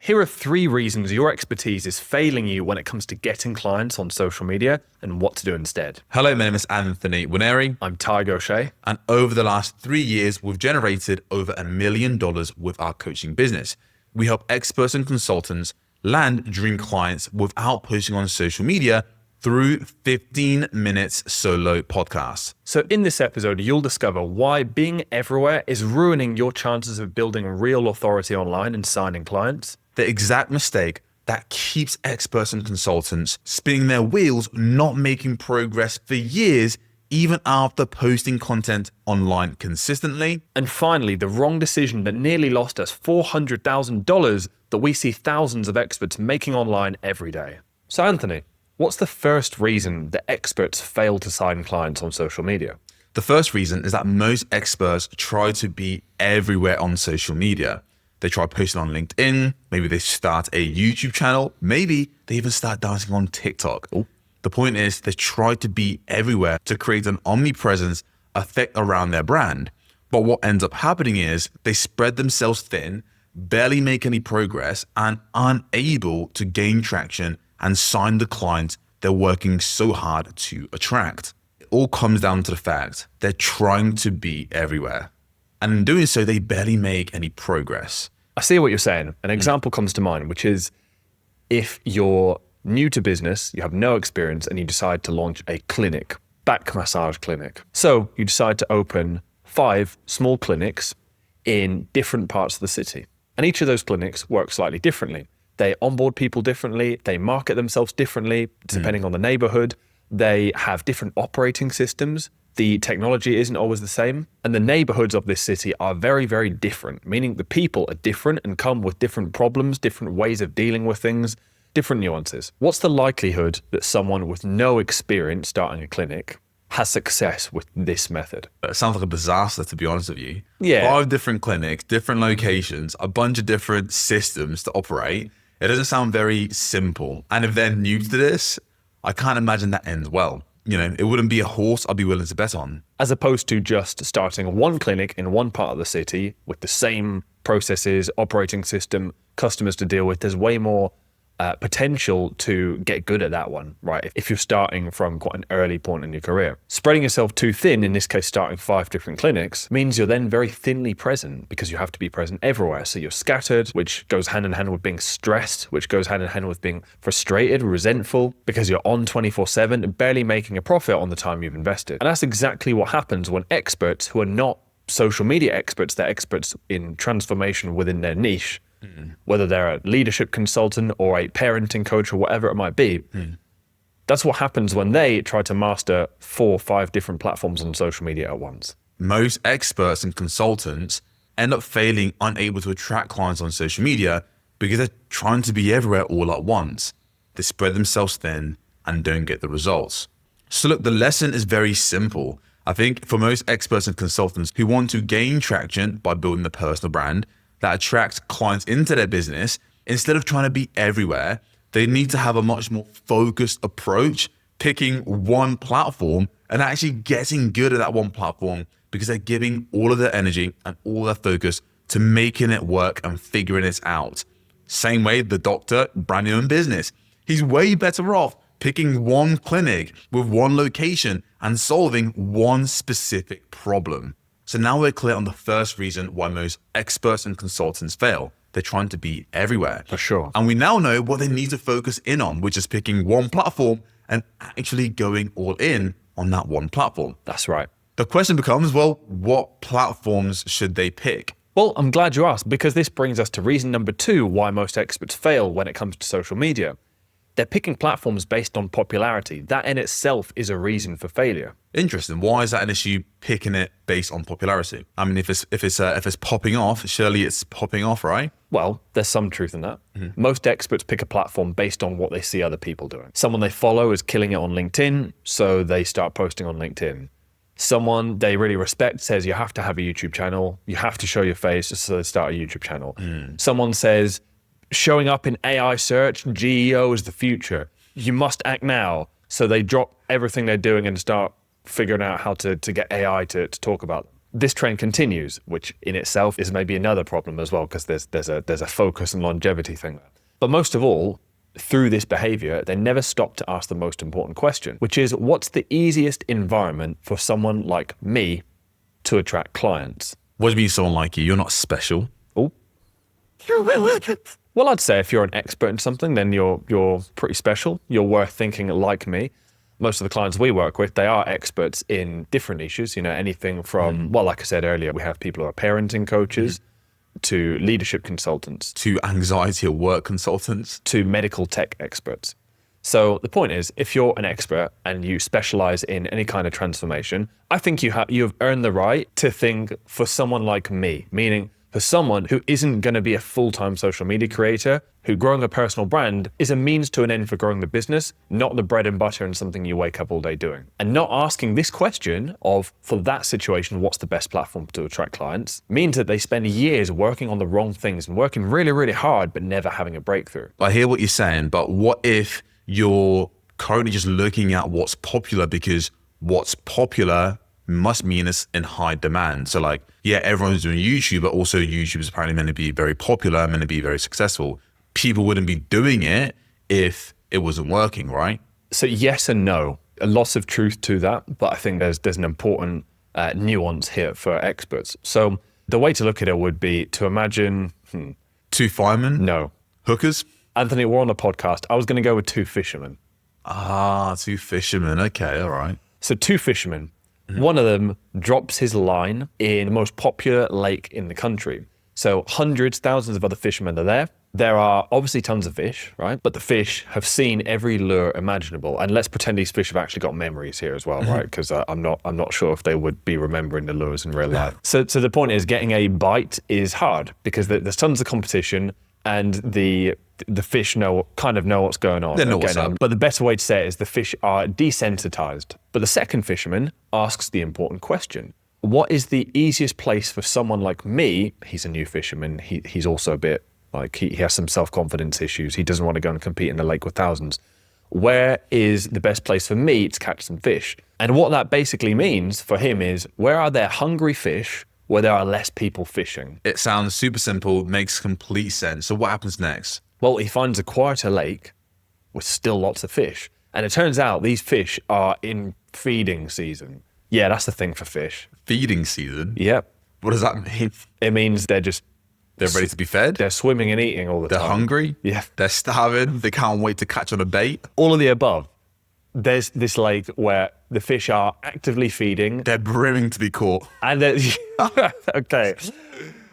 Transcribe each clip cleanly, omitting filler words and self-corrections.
Here are 3 reasons your expertise is failing you when it comes to getting clients on social media and what to do instead. Hello, my name is Anthony Winery. I'm Tiger O'Shea. And over the last 3 years, we've generated over $1 million with our coaching business. We help experts and consultants land dream clients without posting on social media through 15 minutes solo podcasts. So in this episode, you'll discover why being everywhere is ruining your chances of building real authority online and signing clients. The exact mistake that keeps experts and consultants spinning their wheels, not making progress for years, even after posting content online consistently. And finally, the wrong decision that nearly lost us $400,000 that we see thousands of experts making online every day. So Anthony, what's the first reason that experts fail to sign clients on social media? The first reason is that most experts try to be everywhere on social media. They try posting on LinkedIn, maybe they start a YouTube channel, maybe they even start dancing on TikTok. Ooh. The point is they try to be everywhere to create an omnipresence effect around their brand. But what ends up happening is they spread themselves thin, barely make any progress, and unable to gain traction and sign the clients they're working so hard to attract. It all comes down to the fact they're trying to be everywhere. And in doing so, they barely make any progress. I see what you're saying. An example comes to mind, which is if you're new to business, you have no experience, and you decide to launch a clinic, back massage clinic. So you decide to open 5 small clinics in different parts of the city. And each of those clinics work slightly differently. They onboard people differently. They market themselves differently, depending on the neighborhood. They have different operating systems. The technology isn't always the same. And the neighborhoods of this city are very, very different, meaning the people are different and come with different problems, different ways of dealing with things, different nuances. What's the likelihood that someone with no experience starting a clinic has success with this method? It sounds like a disaster, to be honest with you. Yeah. 5 different clinics, different locations, a bunch of different systems to operate. It doesn't sound very simple. And if they're new to this, I can't imagine that ends well. You know, it wouldn't be a horse I'd be willing to bet on. As opposed to just starting one clinic in one part of the city with the same processes, operating system, customers to deal with. There's way more potential to get good at that one, right? If you're starting from quite an early point in your career. Spreading yourself too thin, in this case starting 5 different clinics, means you're then very thinly present because you have to be present everywhere. So you're scattered, which goes hand in hand with being stressed, which goes hand in hand with being frustrated, resentful, because you're on 24/7 and barely making a profit on the time you've invested. And that's exactly what happens when experts who are not social media experts, they're experts in transformation within their niche, whether they're a leadership consultant or a parenting coach or whatever it might be. That's what happens when they try to master 4 or 5 different platforms on social media at once. Most experts and consultants end up failing, unable to attract clients on social media because they're trying to be everywhere all at once. They spread themselves thin and don't get the results. So look, the lesson is very simple. I think for most experts and consultants who want to gain traction by building a personal brand that attracts clients into their business, instead of trying to be everywhere, they need to have a much more focused approach, picking one platform and actually getting good at that one platform because they're giving all of their energy and all their focus to making it work and figuring it out. Same way the doctor, brand new in business. He's way better off picking one clinic with one location and solving one specific problem. So now we're clear on the first reason why most experts and consultants fail. They're trying to be everywhere. For sure. And we now know what they need to focus in on, which is picking one platform and actually going all in on that one platform. That's right. The question becomes, well, what platforms should they pick? Well, I'm glad you asked, because this brings us to reason number 2 why most experts fail when it comes to social media. They're picking platforms based on popularity. That in itself is a reason for failure. Interesting. Why is that an issue, picking it based on popularity? I mean, if it's popping off, surely it's popping off, right? Well, there's some truth in that. Most experts pick a platform based on what they see other people doing. Someone they follow is killing it on LinkedIn, so they start posting on LinkedIn. Someone they really respect says you have to have a YouTube channel, you have to show your face, so they start a YouTube channel. Someone says showing up in AI search, GEO is the future. You must act now. So they drop everything they're doing and start figuring out how to get AI to talk about them. this trend continues, which in itself is maybe another problem as well, because there's a focus and longevity thing. But most of all, through this behavior, they never stop to ask the most important question, which is, what's the easiest environment for someone like me to attract clients? What do you mean someone like you? You're not special. Oh. Well, I'd say if you're an expert in something, then you're pretty special. You're worth thinking like me. Most of the clients we work with, they are experts in different niches, anything from, well, like I said earlier, we have people who are parenting coaches, to leadership consultants, To anxiety at work consultants. to medical tech experts. So the point is, if you're an expert and you specialize in any kind of transformation, I think you have earned the right to think for someone like me, meaning for someone who isn't going to be a full-time social media creator, who growing a personal brand is a means to an end for growing the business, not the bread and butter and something you wake up all day doing. And not asking this question of, for that situation, what's the best platform to attract clients, means that they spend years working on the wrong things and working really, really hard, but never having a breakthrough. I hear what you're saying, but what if you're currently just looking at what's popular because what's popular must mean it's in high demand? So like, yeah, everyone's doing YouTube, but also YouTube is apparently meant to be very popular, meant to be very successful. People wouldn't be doing it if it wasn't working, right? So yes and no. A lot of truth to that, but I think there's an important nuance here for experts. So the way to look at it would be to imagine, Two firemen? no. Hookers? Anthony, we're on a podcast. I was going to go with two fishermen. Two fishermen. Okay, all right. So two fishermen. One of them drops his line in the most popular lake in the country. So hundreds, thousands of other fishermen are there. There are obviously tons of fish, right? But the fish have seen every lure imaginable. And let's pretend these fish have actually got memories here as well, right? Because I'm not sure if they would be remembering the lures in real life. So the point is, getting a bite is hard because there's tons of competition, and the fish kind of know what's going on. They know what's up. But the better way to say it is the fish are desensitized. But the second fisherman asks the important question: what is the easiest place for someone like me? He's a new fisherman. He's also a bit like he has some self-confidence issues. He doesn't want to go and compete in the lake with thousands. Where is the best place for me to catch some fish? And what that basically means for him is, where are there hungry fish where there are less people fishing? It sounds super simple, makes complete sense. So what happens next? Well, he finds a quieter lake with still lots of fish. And it turns out these fish are in feeding season. Yeah, that's the thing for fish. Feeding season? Yep. What does that mean? It means they're They're ready to be fed? they're swimming and eating all the They're time. hungry? Yeah. They're starving? They can't wait to catch on a bait? All of the above. There's this lake where the fish are actively feeding. They're brimming to be caught. And okay,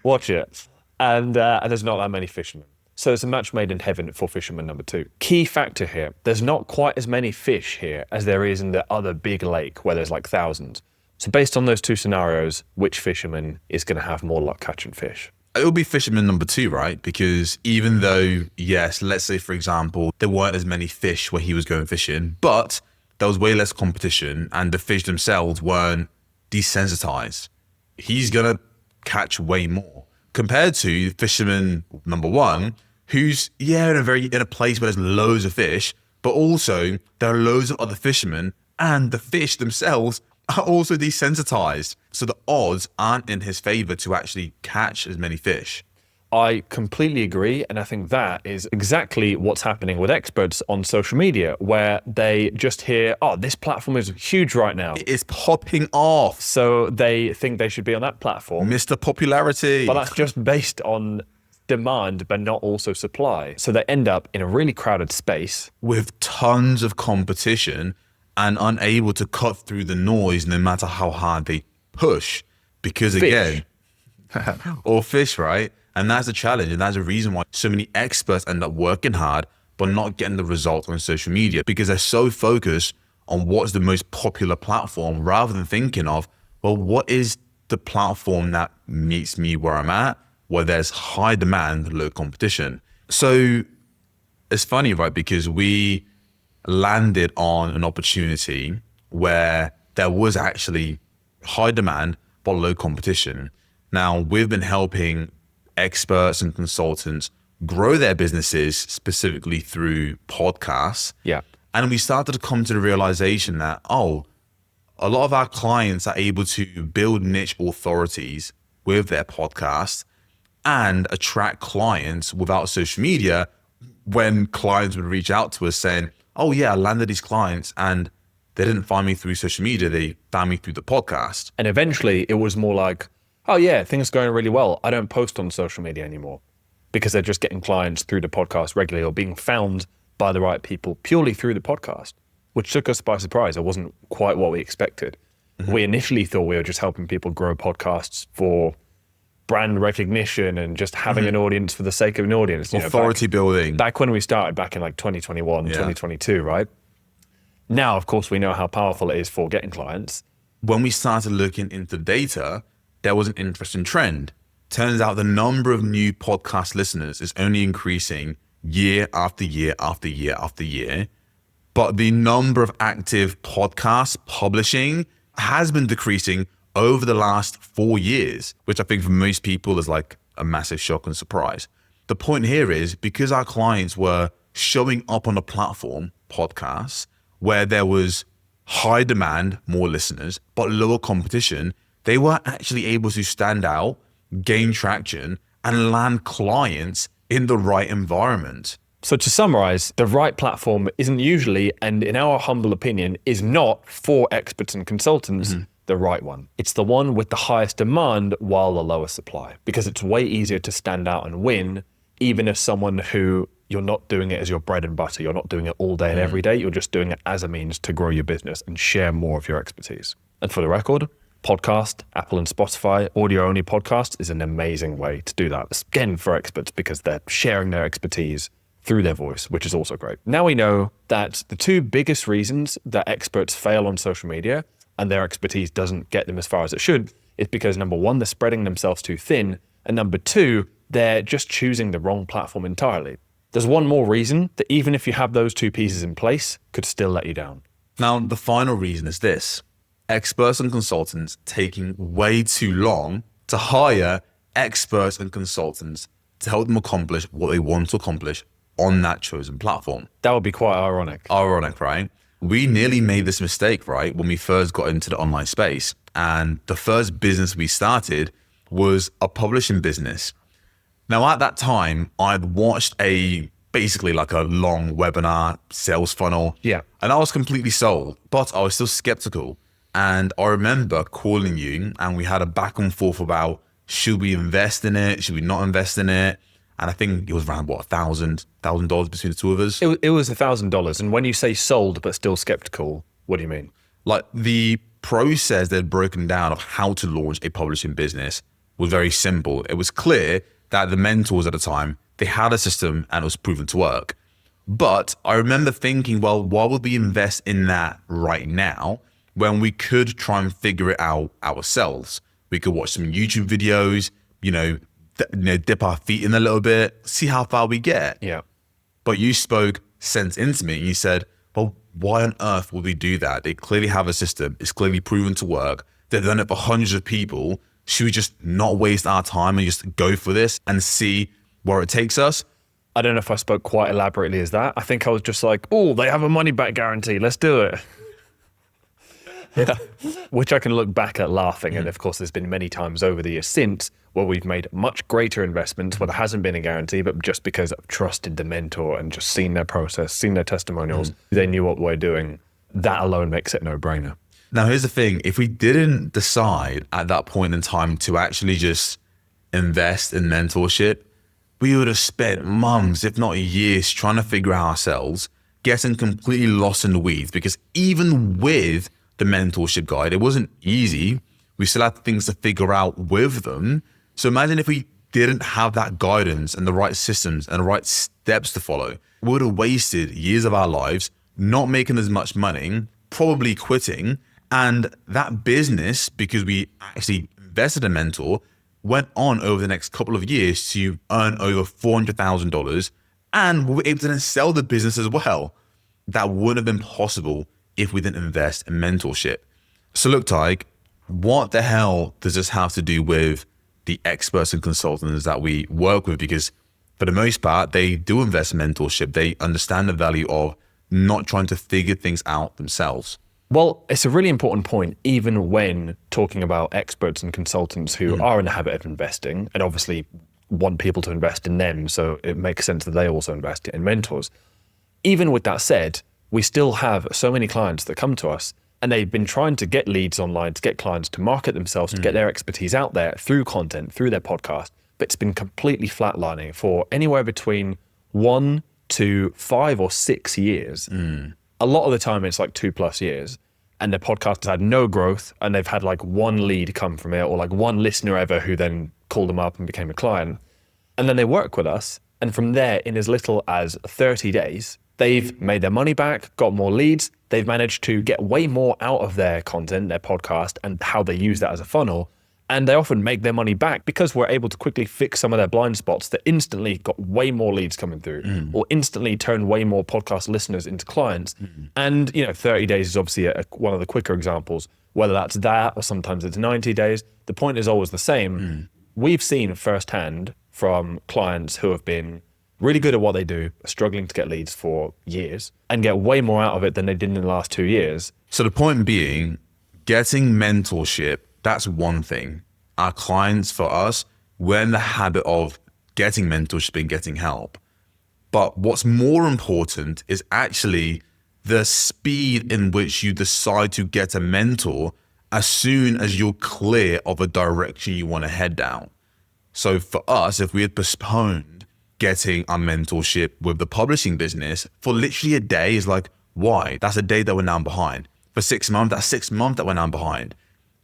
watch it. And there's not that many fishermen. So it's a match made in heaven for fisherman number two. Key factor here, there's not quite as many fish here as there is in the other big lake where there's like thousands. So based on those two scenarios, which fisherman is going to have more luck catching fish? It will be fisherman number two, right? Because even though, yes, let's say, for example, there weren't as many fish where he was going fishing, but there was way less competition and the fish themselves weren't desensitized. He's going to catch way more compared to fisherman number one, who's, yeah, in a place where there's loads of fish, but also there are loads of other fishermen and the fish themselves are also desensitized. So the odds aren't in his favor to actually catch as many fish. I completely agree. And I think that is exactly what's happening with experts on social media, where they just hear, oh, this platform is huge right now. It is popping off. So they think they should be on that platform. Mr. Popularity. But that's just based on demand, but not also supply. So they end up in a really crowded space. With tons of competition and unable to cut through the noise no matter how hard they push. Because again, or fish, right? And that's a challenge. And that's a reason why so many experts end up working hard, but not getting the results on social media, because they're so focused on what's the most popular platform rather than thinking of, well, what is the platform that meets me where I'm at, where there's high demand, low competition. So it's funny, right? Because we landed on an opportunity where there was actually high demand, but low competition. Now, we've been helping experts and consultants grow their businesses specifically through podcasts. Yeah. And we started to come to the realization that, oh, a lot of our clients are able to build niche authorities with their podcast and attract clients without social media when clients would reach out to us saying, oh yeah, I landed these clients and they didn't find me through social media. They found me through the podcast. And eventually it was more like, oh yeah, things are going really well. I don't post on social media anymore, because they're just getting clients through the podcast regularly or being found by the right people purely through the podcast, which took us by surprise. It wasn't quite what we expected. We initially thought we were just helping people grow podcasts for brand recognition and just having an audience for the sake of an audience. Authority building. Back when we started, back in like 2021, 2022, right? Now, of course, we know how powerful it is for getting clients. When we started looking into data, there was an interesting trend. Turns out the number of new podcast listeners is only increasing year after year after year after year. But the number of active podcasts publishing has been decreasing over the last 4 years, which I think for most people is like a massive shock and surprise. The point here is because our clients were showing up on a platform, podcasts, where there was high demand, more listeners, but lower competition, they were actually able to stand out, gain traction, and land clients in the right environment. So to summarize, the right platform isn't usually, and in our humble opinion, is not for experts and consultants, the right one. It's the one with the highest demand while the lowest supply, because it's way easier to stand out and win, even as someone who you're not doing it as your bread and butter. You're not doing it all day and every day. You're just doing it as a means to grow your business and share more of your expertise. And for the record, podcast, Apple and Spotify, audio-only podcast is an amazing way to do that. Again, for experts, because they're sharing their expertise through their voice, which is also great. Now we know that the two biggest reasons that experts fail on social media and their expertise doesn't get them as far as it should is because, number one, they're spreading themselves too thin, and number two, they're just choosing the wrong platform entirely. There's one more reason that even if you have those two pieces in place, could still let you down. Now, the final reason is this: experts and consultants taking way too long to hire experts and consultants to help them accomplish what they want to accomplish on that chosen platform. That would be quite ironic. Ironic, right? We nearly made this mistake, right, when we first got into the online space. And the first business we started was a publishing business. Now, at that time, I'd watched basically like a long webinar sales funnel. Yeah. And I was completely sold, but I was still skeptical. And I remember calling you and we had a back and forth about, should we invest in it? Should we not invest in it? And I think it was around, what, $1,000 between the two of us? It was $1,000. And when you say sold but still skeptical, what do you mean? Like the process they'd broken down of how to launch a publishing business was very simple. It was clear that the mentors at the time, they had a system and it was proven to work. But I remember thinking, well, why would we invest in that right now when we could try and figure it out ourselves? We could watch some YouTube videos, dip our feet in a little bit, see how far we get. Yeah. But you spoke sense into me and you said, well, why on earth would we do that? They clearly have a system. It's clearly proven to work. They've done it for hundreds of people. Should we just not waste our time and just go for this and see where it takes us? I don't know if I spoke quite elaborately as that. I think I was just like, oh, they have a money back guarantee. Let's do it. Yeah. Which I can look back at laughing. And of course, there's been many times over the years since where we've made much greater investments where there hasn't been a guarantee, but just because I've trusted the mentor and just seen their process, seen their testimonials, they knew what we're doing. That alone makes it no brainer. Now, here's the thing. If we didn't decide at that point in time to actually just invest in mentorship, we would have spent months, if not years, trying to figure out ourselves, getting completely lost in the weeds. Because even with the mentorship guide, it wasn't easy. We still had things to figure out with them. So imagine if we didn't have that guidance and the right systems and the right steps to follow, we would have wasted years of our lives, not making as much money, probably quitting. And that business, because we actually invested in a mentor, went on over the next couple of years to earn over $400,000, and we were able to then sell the business as well. That wouldn't have been possible if we didn't invest in mentorship. So look, Tyg, what the hell does this have to do with the experts and consultants that we work with? Because for the most part, they do invest in mentorship. They understand the value of not trying to figure things out themselves. Well, it's a really important point, even when talking about experts and consultants who are in the habit of investing and obviously want people to invest in them. So it makes sense that they also invest in mentors. Even with that said, we still have so many clients that come to us and they've been trying to get leads online, to get clients to market themselves, to get their expertise out there through content, through their podcast. But it's been completely flatlining for anywhere between 1 to 5 or 6 years. A lot of the time it's like 2+ years, and the podcast has had no growth, and they've had like one lead come from it or like one listener ever who then called them up and became a client. And then they work with us, and from there, in as little as 30 days, they've made their money back, got more leads. They've managed to get way more out of their content, their podcast, and how they use that as a funnel. And they often make their money back because we're able to quickly fix some of their blind spots that instantly got way more leads coming through or instantly turn way more podcast listeners into clients. And, 30 days is obviously one of the quicker examples, whether that's that or sometimes it's 90 days. The point is always the same. We've seen firsthand from clients who have been really good at what they do, struggling to get leads for years and get way more out of it than they did in the last 2 years. So the point being, getting mentorship, that's one thing. Our clients, for us, we're in the habit of getting mentorship and getting help. But what's more important is actually the speed in which you decide to get a mentor as soon as you're clear of a direction you want to head down. So for us, if we had postponed getting our mentorship with the publishing business for literally a day, is like, why? That's a day that we're now behind. For 6 months, that's 6 months that we're now behind.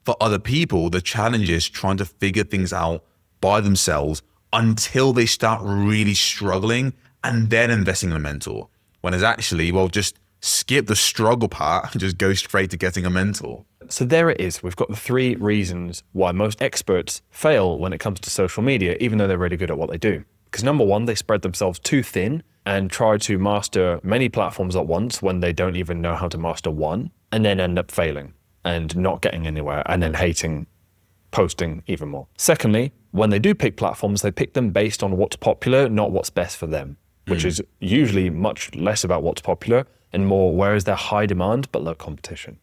For other people, the challenge is trying to figure things out by themselves until they start really struggling and then investing in a mentor. When it's actually, well, just skip the struggle part and just go straight to getting a mentor. So there it is. We've got the 3 reasons why most experts fail when it comes to social media, even though they're really good at what they do. Because number one, they spread themselves too thin and try to master many platforms at once when they don't even know how to master one, and then end up failing and not getting anywhere and then hating posting even more. Secondly, when they do pick platforms, they pick them based on what's popular, not what's best for them, which is usually much less about what's popular and more where is there high demand but low competition.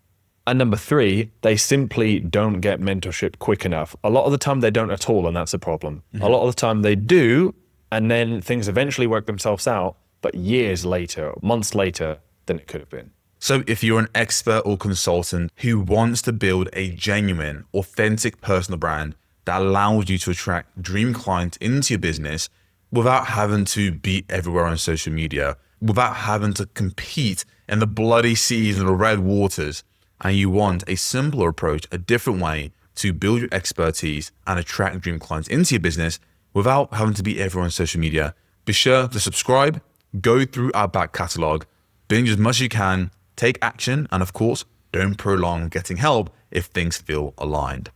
And number 3, they simply don't get mentorship quick enough. A lot of the time they don't at all, and that's a problem. A lot of the time they do, and then things eventually work themselves out, but years later, months later than it could have been. So if you're an expert or consultant who wants to build a genuine, authentic personal brand that allows you to attract dream clients into your business without having to be everywhere on social media, without having to compete in the bloody seas and the red waters, and you want a simpler approach, a different way to build your expertise and attract dream clients into your business without having to be everywhere on social media, be sure to subscribe, go through our back catalog, binge as much as you can, take action, and of course, don't prolong getting help if things feel aligned.